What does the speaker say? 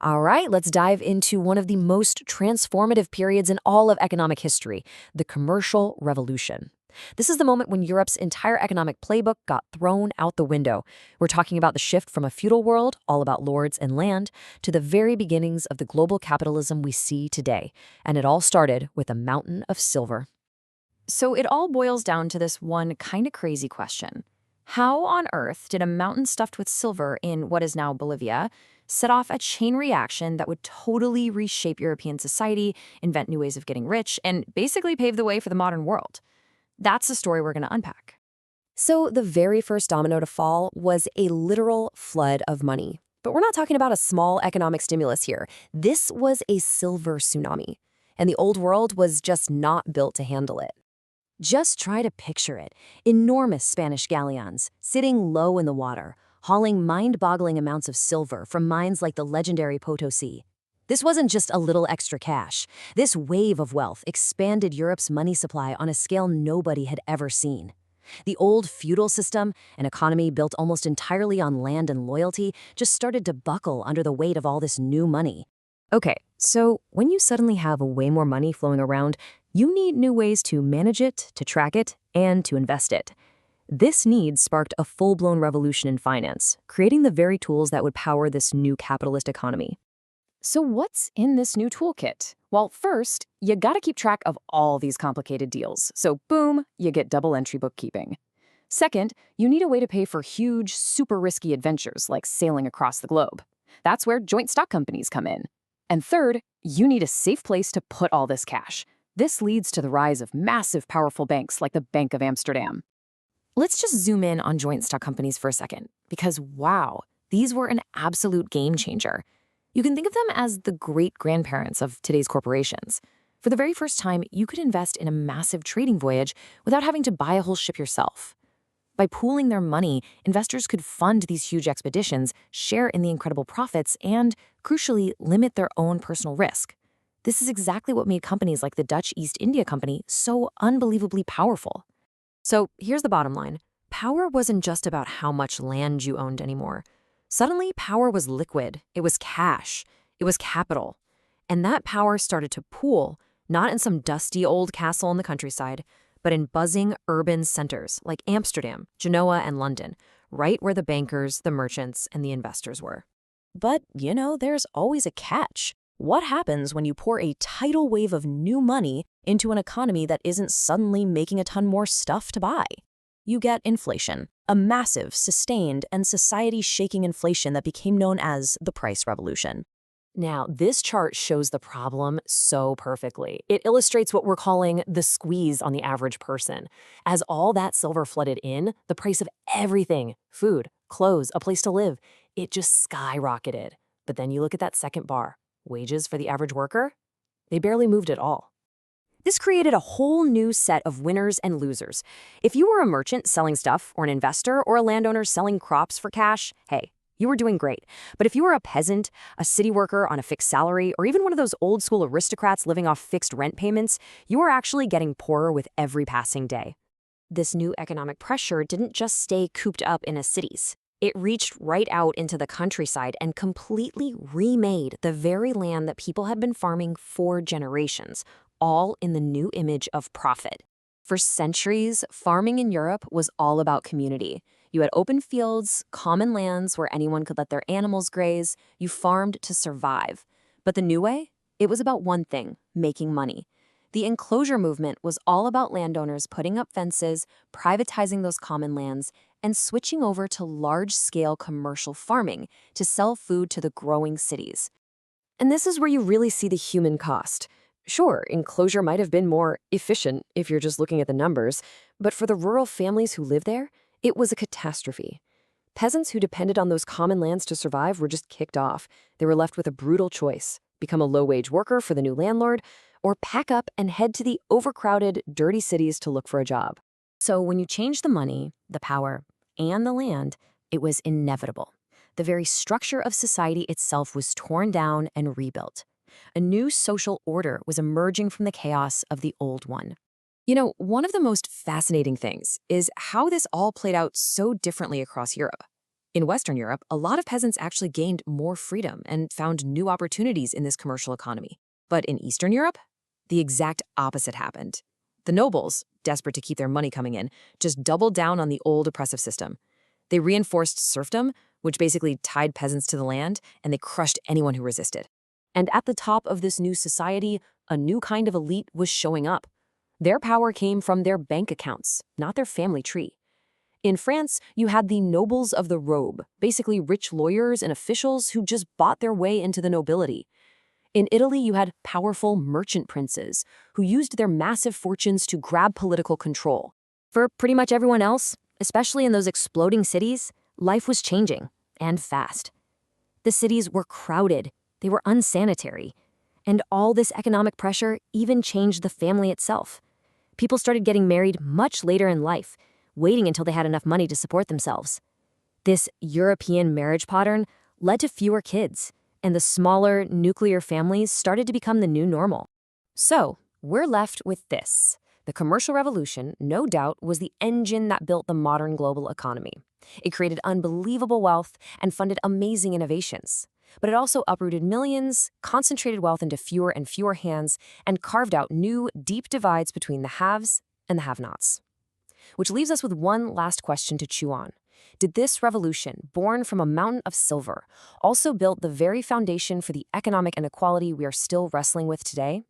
All right, let's dive into one of the most transformative periods in all of economic history, the Commercial Revolution. This is the moment when Europe's entire economic playbook got thrown out the window. We're talking about the shift from a feudal world, all about lords and land, to the very beginnings of the global capitalism we see today. And it all started with a mountain of silver. So it all boils down to this one kind of crazy question. How on earth did a mountain stuffed with silver in what is now Bolivia set off a chain reaction that would totally reshape European society, invent new ways of getting rich, and basically pave the way for the modern world? That's the story we're going to unpack. So the very first domino to fall was a literal flood of money. But we're not talking about a small economic stimulus here. This was a silver tsunami. And the old world was just not built to handle it. Just try to picture it. Enormous Spanish galleons, sitting low in the water, hauling mind-boggling amounts of silver from mines like the legendary Potosi. This wasn't just a little extra cash. This wave of wealth expanded Europe's money supply on a scale nobody had ever seen. The old feudal system, an economy built almost entirely on land and loyalty, just started to buckle under the weight of all this new money. Okay, so when you suddenly have way more money flowing around, you need new ways to manage it, to track it, and to invest it. This need sparked a full-blown revolution in finance, creating the very tools that would power this new capitalist economy. So what's in this new toolkit? Well, first, you gotta keep track of all these complicated deals. So boom, you get double entry bookkeeping. Second, you need a way to pay for huge, super risky adventures like sailing across the globe. That's where joint stock companies come in. And third, you need a safe place to put all this cash. This leads to the rise of massive, powerful banks like the Bank of Amsterdam. Let's just zoom in on joint stock companies for a second, because wow, these were an absolute game changer. You can think of them as the great-grandparents of today's corporations. For the very first time, you could invest in a massive trading voyage without having to buy a whole ship yourself. By pooling their money, investors could fund these huge expeditions, share in the incredible profits, and, crucially, limit their own personal risk. This is exactly what made companies like the Dutch East India Company so unbelievably powerful. So here's the bottom line. Power wasn't just about how much land you owned anymore. Suddenly, power was liquid. It was cash. It was capital. And that power started to pool, not in some dusty old castle in the countryside, but in buzzing urban centers like Amsterdam, Genoa, and London, right where the bankers, the merchants, and the investors were. But, there's always a catch. What happens when you pour a tidal wave of new money into an economy that isn't suddenly making a ton more stuff to buy? You get inflation, a massive, sustained, and society-shaking inflation that became known as the price revolution. Now, this chart shows the problem so perfectly. It illustrates what we're calling the squeeze on the average person. As all that silver flooded in, the price of everything, food, clothes, a place to live, it just skyrocketed. But then you look at that second bar, wages for the average worker, they barely moved at all. This created a whole new set of winners and losers. If you were a merchant selling stuff, or an investor, or a landowner selling crops for cash, hey, you were doing great. But if you were a peasant, a city worker on a fixed salary, or even one of those old-school aristocrats living off fixed rent payments, you were actually getting poorer with every passing day. This new economic pressure didn't just stay cooped up in cities. It reached right out into the countryside and completely remade the very land that people had been farming for generations, all in the new image of profit. For centuries, farming in Europe was all about community. You had open fields, common lands where anyone could let their animals graze. You farmed to survive. But the new way? It was about one thing, making money. The enclosure movement was all about landowners putting up fences, privatizing those common lands, and switching over to large-scale commercial farming to sell food to the growing cities. And this is where you really see the human cost. Sure, enclosure might have been more efficient if you're just looking at the numbers, but for the rural families who live there, it was a catastrophe. Peasants who depended on those common lands to survive were just kicked off. They were left with a brutal choice: become a low-wage worker for the new landlord, or pack up and head to the overcrowded, dirty cities to look for a job. So when you change the money, the power, and the land, it was inevitable. The very structure of society itself was torn down and rebuilt. A new social order was emerging from the chaos of the old one. One of the most fascinating things is how this all played out so differently across Europe. In Western Europe, a lot of peasants actually gained more freedom and found new opportunities in this commercial economy. But in Eastern Europe, the exact opposite happened. The nobles, desperate to keep their money coming in, just doubled down on the old oppressive system. They reinforced serfdom, which basically tied peasants to the land, and they crushed anyone who resisted. And at the top of this new society, a new kind of elite was showing up. Their power came from their bank accounts, not their family tree. In France, you had the nobles of the robe, basically rich lawyers and officials who just bought their way into the nobility. In Italy, you had powerful merchant princes who used their massive fortunes to grab political control. For pretty much everyone else, especially in those exploding cities, life was changing, and fast. The cities were crowded, they were unsanitary, and all this economic pressure even changed the family itself. People started getting married much later in life, waiting until they had enough money to support themselves. This European marriage pattern led to fewer kids, and the smaller, nuclear families started to become the new normal. So, we're left with this. The commercial revolution, no doubt, was the engine that built the modern global economy. It created unbelievable wealth and funded amazing innovations. But it also uprooted millions, concentrated wealth into fewer and fewer hands, and carved out new, deep divides between the haves and the have-nots. Which leaves us with one last question to chew on. Did this revolution, born from a mountain of silver, also build the very foundation for the economic inequality we are still wrestling with today?